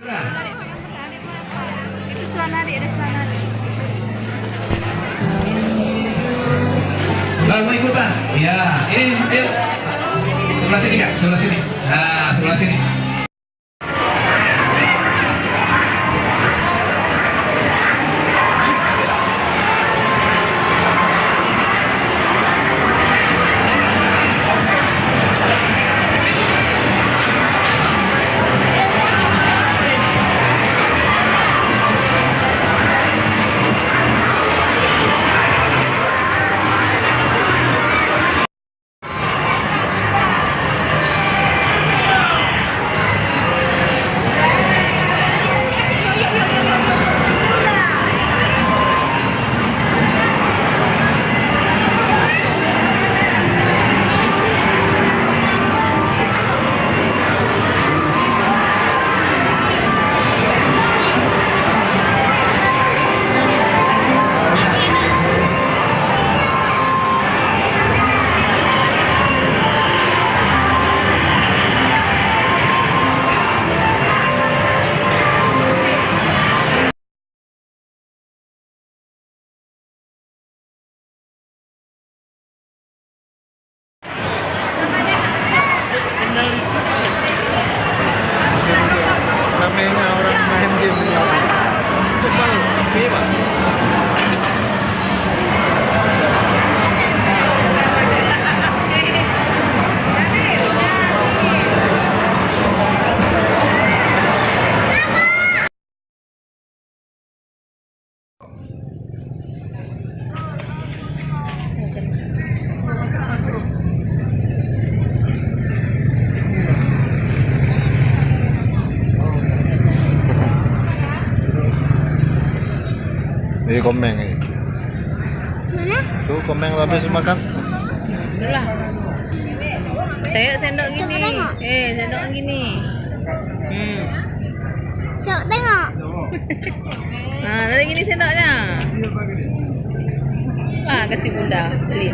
Itu celana adik, ada celana adik. Lalu mau ikutan? Iya, ini, ayo. Sebelah sini kak, sebelah sini. Nah, sebelah sini. Namanya orang main game ini komeng ini. Mana? Tuh komeng habis makan. Itulah. Saya sendok gini. Coba tengok. Sendok gini. Coba tengok. Nah, dari gini sendoknya. Ah, kasih bunda, beli.